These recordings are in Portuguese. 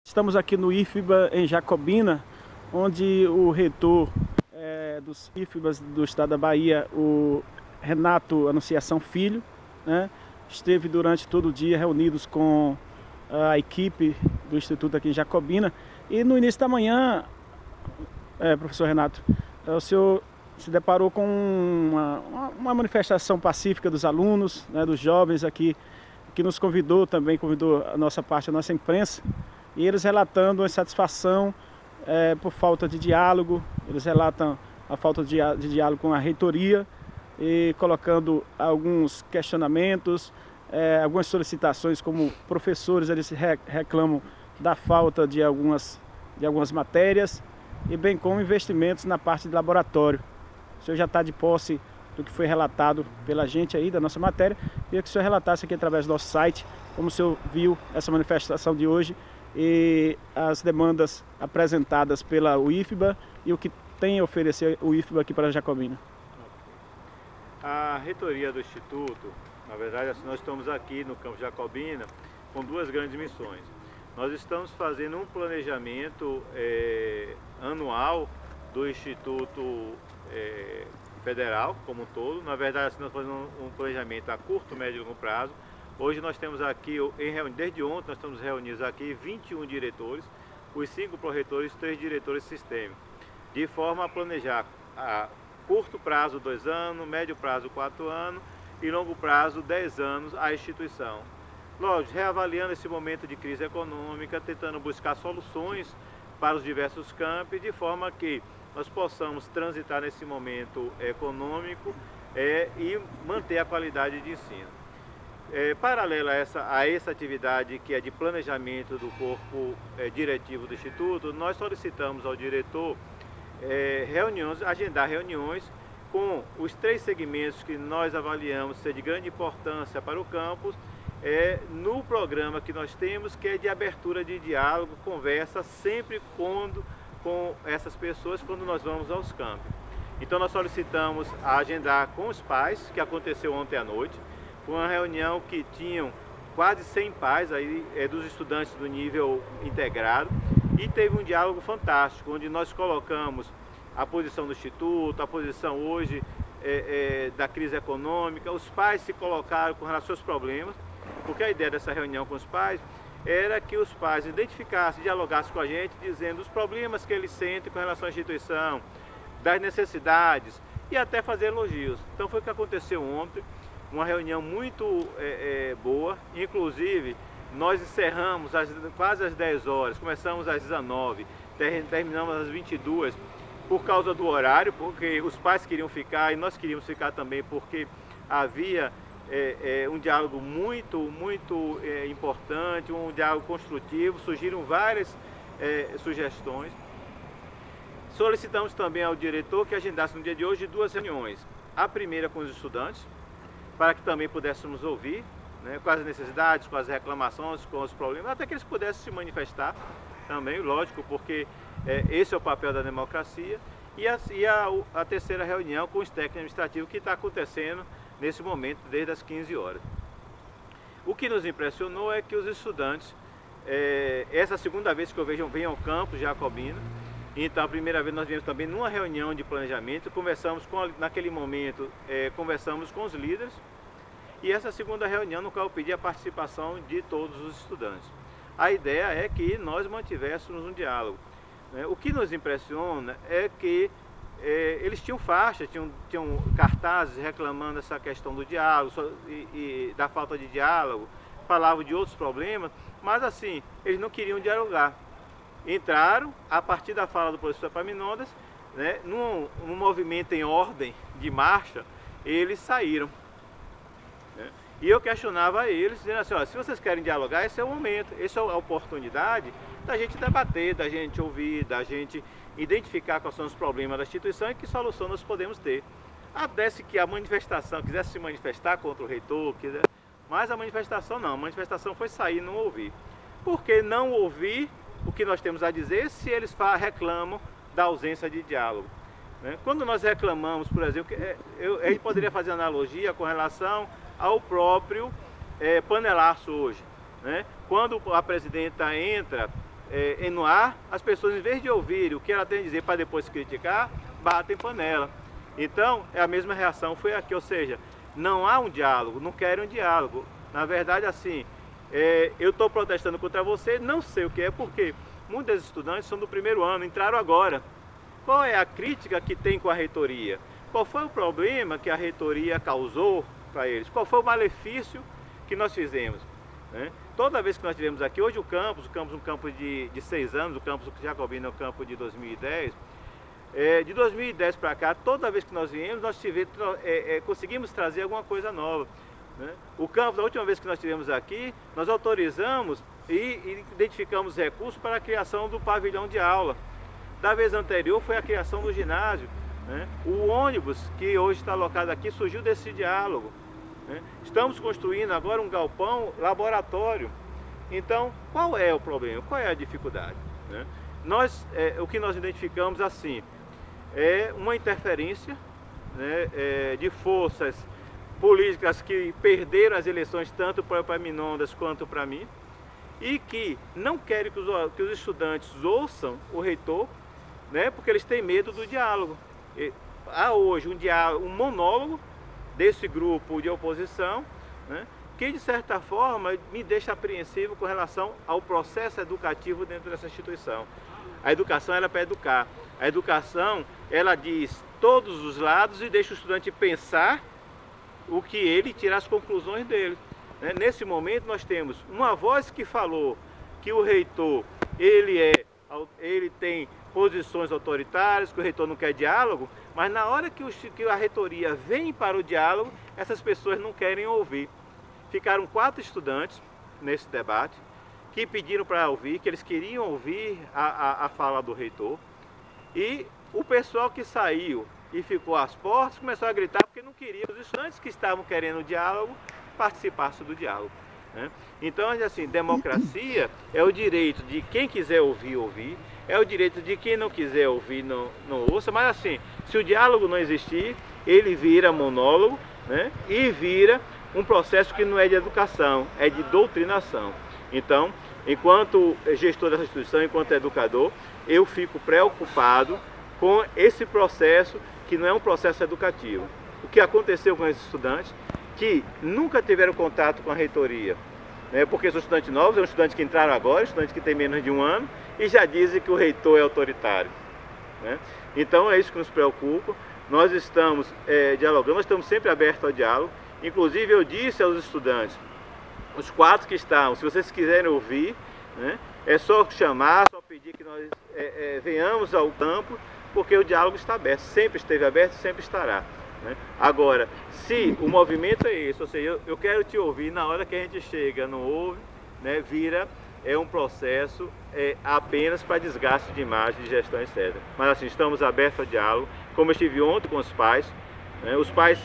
Estamos aqui no IFBA em Jacobina, onde o reitor dos IFBAs do estado da Bahia, o Renato Anunciação Filho, né, esteve durante todo o dia reunidos com a equipe do Instituto aqui em Jacobina. E no início da manhã, professor Renato, o senhor se deparou com uma manifestação pacífica dos alunos, né, dos jovens aqui, que nos convidou também, convidou a nossa parte, a nossa imprensa, e eles relatando a insatisfação por falta de diálogo. Eles relatam a falta de diálogo com a reitoria e colocando alguns questionamentos, algumas solicitações, como professores, eles reclamam da falta de algumas matérias, e bem como investimentos na parte de laboratório. O senhor já está de posse do que foi relatado pela gente aí, da nossa matéria. Queria que o senhor relatasse aqui através do nosso site, como o senhor viu essa manifestação de hoje e as demandas apresentadas pela UIFBA e o que tem a oferecer o IFBA aqui para a Jacobina. A reitoria do Instituto, na verdade, nós estamos aqui no Campo Jacobina com duas grandes missões. Nós estamos fazendo um planejamento anual do Instituto Federal como um todo. Na verdade, nós fazemos um planejamento a curto, médio e longo prazo. Hoje nós temos aqui, desde ontem, nós estamos reunidos aqui 21 diretores, os 5 pró-reitores e 3 diretores sistêmicos, de forma a planejar a curto prazo 2 anos, médio prazo 4 anos e longo prazo 10 anos a instituição. Lógico, reavaliando esse momento de crise econômica, tentando buscar soluções para os diversos campos, de forma que nós possamos transitar nesse momento econômico e manter a qualidade de ensino. Paralela a essa atividade que é de planejamento do corpo diretivo do Instituto, nós solicitamos ao diretor agendar reuniões com os 3 segmentos que nós avaliamos ser de grande importância para o campus, no programa que nós temos, que é de abertura de diálogo, conversa, sempre com essas pessoas quando nós vamos aos campos. Então nós solicitamos agendar com os pais, que aconteceu ontem à noite, uma reunião que tinham quase 100 pais aí, dos estudantes do nível integrado, e teve um diálogo fantástico, onde nós colocamos a posição do Instituto, a posição hoje da crise econômica. Os pais se colocaram com relação aos problemas, porque a ideia dessa reunião com os pais era que os pais identificassem, dialogassem com a gente, dizendo os problemas que eles sentem com relação à instituição, das necessidades, e até fazer elogios. Então foi o que aconteceu ontem, uma reunião muito boa. Inclusive nós encerramos quase às 10 horas, começamos às 19, terminamos às 22, por causa do horário, porque os pais queriam ficar e nós queríamos ficar também, porque havia um diálogo muito importante, um diálogo construtivo. Surgiram várias sugestões. Solicitamos também ao diretor que agendasse no dia de hoje 2 reuniões. A primeira com os estudantes, para que também pudéssemos ouvir, né, com as necessidades, com as reclamações, com os problemas, até que eles pudessem se manifestar também, lógico, porque esse é o papel da democracia. E a terceira reunião com os técnicos administrativos, que está acontecendo nesse momento desde as 15 horas. O que nos impressionou é que os estudantes, essa segunda vez que eu venho ao campus Jacobina, então a primeira vez nós viemos também numa reunião de planejamento, naquele momento conversamos com os líderes, e essa segunda reunião no qual eu pedi a participação de todos os estudantes. A ideia é que nós mantivéssemos um diálogo. O que nos impressiona é que eles tinham faixas, tinham cartazes reclamando essa questão do diálogo e da falta de diálogo, falavam de outros problemas, mas assim, eles não queriam dialogar. Entraram, a partir da fala do professor Epaminondas, né, num movimento em ordem de marcha, eles saíram. Né? E eu questionava eles, dizendo assim, ó, se vocês querem dialogar, esse é o momento, essa é a oportunidade da gente debater, da gente ouvir, da gente identificar quais são os problemas da instituição e que solução nós podemos ter. Até se que a manifestação, quisesse se manifestar contra o reitor, mas a manifestação não, a manifestação foi sair e não ouvir. Por que não ouvir o que nós temos a dizer se eles reclamam da ausência de diálogo? Né? Quando nós reclamamos, por exemplo, a gente poderia fazer analogia com relação ao próprio panelaço hoje. Né? Quando a presidenta entra no ar, as pessoas, em vez de ouvir o que ela tem a dizer para depois criticar, batem panela. Então, a mesma reação foi aqui, ou seja, não há um diálogo, não querem um diálogo. Na verdade, assim, eu estou protestando contra você, não sei o que é, porque muitos estudantes são do primeiro ano, entraram agora. Qual é a crítica que tem com a reitoria? Qual foi o problema que a reitoria causou para eles? Qual foi o malefício que nós fizemos? Toda vez que nós tivemos aqui, hoje o campus é um campus de 6 anos, o campus Jacobina é um campus de 2010. De 2010 para cá, toda vez que nós viemos, nós conseguimos trazer alguma coisa nova. O campus, a última vez que nós estivemos aqui, nós autorizamos e identificamos recursos para a criação do pavilhão de aula. Da vez anterior foi a criação do ginásio. O ônibus que hoje está alocado aqui surgiu desse diálogo. Estamos construindo agora um galpão laboratório. Então, qual é o problema? Qual é a dificuldade? O que nós identificamos assim é uma interferência de forças políticas que perderam as eleições tanto para Epaminondas quanto para mim e que não querem que os estudantes ouçam o reitor, porque eles têm medo do diálogo. Há hoje um monólogo desse grupo de oposição, que de certa forma me deixa apreensivo com relação ao processo educativo dentro dessa instituição. A educação ela é para educar. A educação ela diz todos os lados e deixa o estudante pensar o que ele tira as conclusões dele. Nesse momento nós temos uma voz que falou que o reitor ele tem posições autoritárias, que o reitor não quer diálogo, mas na hora que a reitoria vem para o diálogo, essas pessoas não querem ouvir. Ficaram 4 estudantes nesse debate que pediram para ouvir, que eles queriam ouvir a fala do reitor, e o pessoal que saiu e ficou às portas começou a gritar porque não queria os estudantes que estavam querendo o diálogo participassem do diálogo. Então, assim, democracia é o direito de quem quiser ouvir, ouvir, é o direito de quem não quiser ouvir, não ouça, mas assim, se o diálogo não existir, ele vira monólogo, e vira um processo que não é de educação, é de doutrinação. Então, enquanto gestor dessa instituição, enquanto educador, eu fico preocupado com esse processo que não é um processo educativo. O que aconteceu com esses estudantes que nunca tiveram contato com a reitoria, porque são estudantes novos, são estudantes que entraram agora, estudantes que têm menos de 1 ano, e já dizem que o reitor é autoritário. Então é isso que nos preocupa. Nós estamos dialogando, nós estamos sempre abertos ao diálogo. Inclusive eu disse aos estudantes, os 4 que estavam, se vocês quiserem ouvir, é só chamar, só pedir que nós venhamos ao campo, porque o diálogo está aberto, sempre esteve aberto e sempre estará. Agora, se o movimento é esse, ou seja, eu quero te ouvir, na hora que a gente chega, não ouve, vira um processo apenas para desgaste de imagem, de gestão, etc. Mas assim, estamos abertos ao diálogo, como eu estive ontem com os pais. Os pais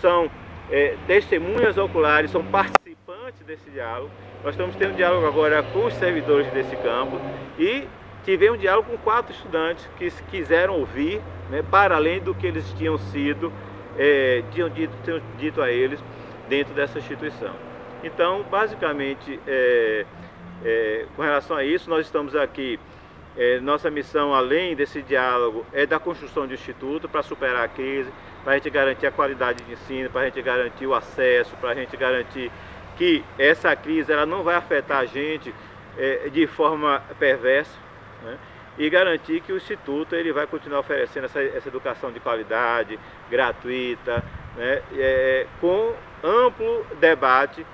são testemunhas oculares, são participantes desse diálogo. Nós estamos tendo um diálogo agora com os servidores desse campo e tivemos um diálogo com 4 estudantes que quiseram ouvir, para além do que eles tinham tinham dito a eles dentro dessa instituição. Então, basicamente, com relação a isso, nós estamos aqui, nossa missão, além desse diálogo, é da construção de instituto para superar a crise, para a gente garantir a qualidade de ensino, para a gente garantir o acesso, para a gente garantir que essa crise ela não vai afetar a gente de forma perversa, e garantir que o Instituto ele vai continuar oferecendo essa educação de qualidade, gratuita, com amplo debate,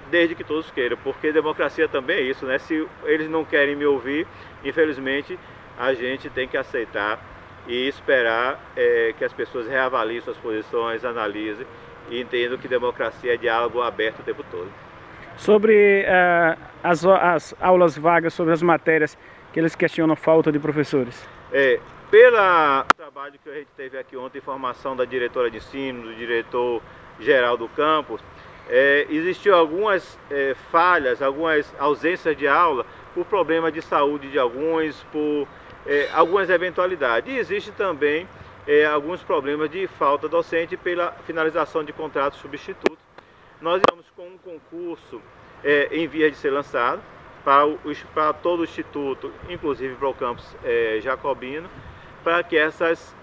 desde que todos queiram, porque democracia também é isso, se eles não querem me ouvir, infelizmente a gente tem que aceitar e esperar que as pessoas reavaliem suas posições, analisem e entendam que democracia é diálogo aberto o tempo todo. Sobre as aulas vagas, sobre as matérias que eles questionam falta de professores. Pelo trabalho que a gente teve aqui ontem, informação da diretora de ensino, do diretor-geral do campus, existiu algumas falhas, algumas ausências de aula por problema de saúde de alguns, por algumas eventualidades. E existe também alguns problemas de falta docente pela finalização de contratos substitutos. Nós estamos com um concurso em vias de ser lançado, para todo o Instituto, inclusive para o campus Jacobino, para que essas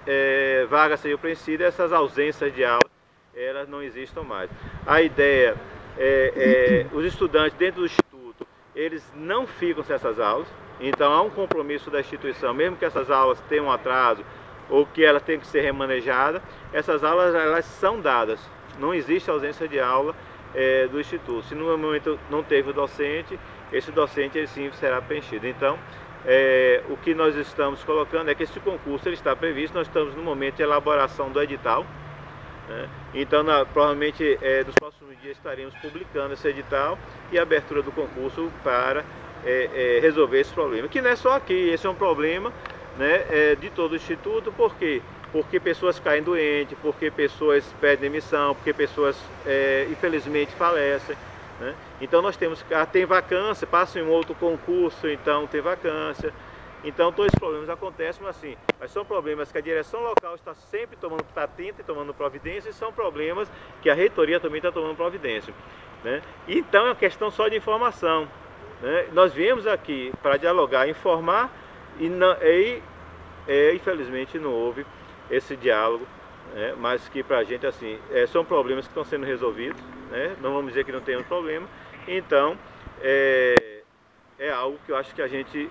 vagas sejam preenchidas, essas ausências de aula, elas não existam mais. A ideia os estudantes dentro do Instituto, eles não ficam sem essas aulas, então há um compromisso da instituição, mesmo que essas aulas tenham um atraso ou que elas tenham que ser remanejadas, essas aulas elas são dadas, não existe ausência de aula do Instituto. Se no momento não teve o docente, esse docente ele sim será preenchido. Então, o que nós estamos colocando é que esse concurso ele está previsto, nós estamos no momento de elaboração do edital, né? Então, provavelmente nos próximos dias estaremos publicando esse edital e a abertura do concurso para resolver esse problema, que não é só aqui, esse é um problema, né, de todo o Instituto. Por quê? Porque pessoas caem doentes, porque pessoas pedem demissão, porque pessoas infelizmente falecem, né? Então nós temos, tem vacância, passa em um outro concurso, então tem vacância. Então todos os problemas acontecem, mas são problemas que a direção local está sempre está atenta e tomando providência, e são problemas que a reitoria também está tomando providência, né? Então é uma questão só de informação, né? Nós viemos aqui para dialogar, informar, e infelizmente não houve esse diálogo, né? Mas que para a gente são problemas que estão sendo resolvidos, né? Não vamos dizer que não tem um problema. Então é algo que eu acho que a gente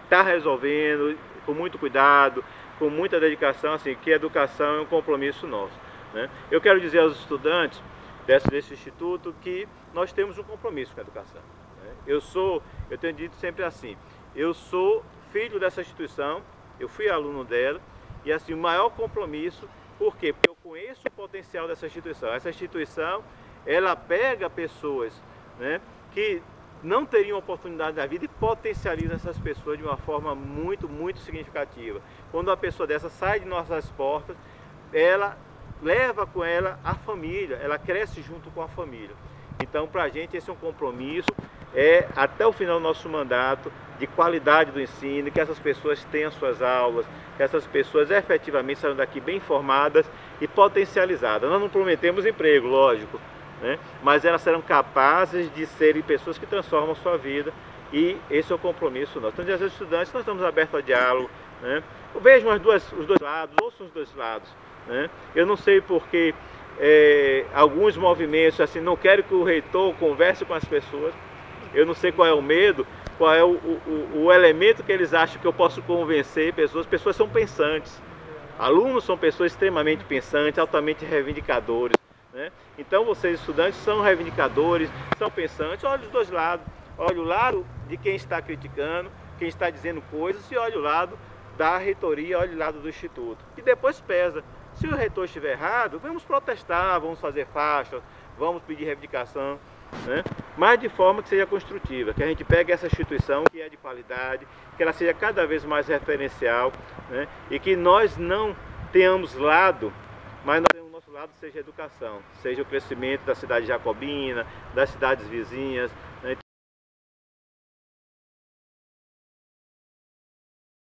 está resolvendo com muito cuidado, com muita dedicação, que a educação é um compromisso nosso, né? Eu quero dizer aos estudantes desse instituto que nós temos um compromisso com a educação, né? Eu tenho dito sempre eu sou filho dessa instituição, eu fui aluno dela, e o maior compromisso, por quê? Porque eu conheço o potencial dessa instituição. Essa instituição, ela pega pessoas, né, que não teriam oportunidade na vida e potencializa essas pessoas de uma forma muito, muito significativa. Quando uma pessoa dessa sai de nossas portas, ela leva com ela a família, ela cresce junto com a família. Então, para a gente, esse é um compromisso, até o final do nosso mandato, de qualidade do ensino, que essas pessoas tenham suas aulas, que essas pessoas efetivamente saiam daqui bem formadas e potencializadas. Nós não prometemos emprego, lógico, né? Mas elas serão capazes de serem pessoas que transformam a sua vida, e esse é o compromisso nosso. Então, diante dos estudantes, nós estamos abertos ao diálogo, né? Vejam os dois lados, ouçam os dois lados, né? Eu não sei porque alguns movimentos não querem que o reitor converse com as pessoas. Eu não sei qual é o medo, qual é o elemento que eles acham que eu posso convencer pessoas. Pessoas são pensantes, alunos são pessoas extremamente pensantes, altamente reivindicadores, né? Então vocês estudantes são reivindicadores, são pensantes. Olha os dois lados, olha o lado de quem está criticando, quem está dizendo coisas, e olha o lado da reitoria, olha o lado do instituto, e depois pesa. Se o reitor estiver errado, vamos protestar, vamos fazer faixas, vamos pedir reivindicação, né? Mas de forma que seja construtiva, que a gente pegue essa instituição que é de qualidade, que ela seja cada vez mais referencial, né? E que nós não tenhamos lado, mas o nosso lado seja a educação, seja o crescimento da cidade jacobina, das cidades vizinhas, né?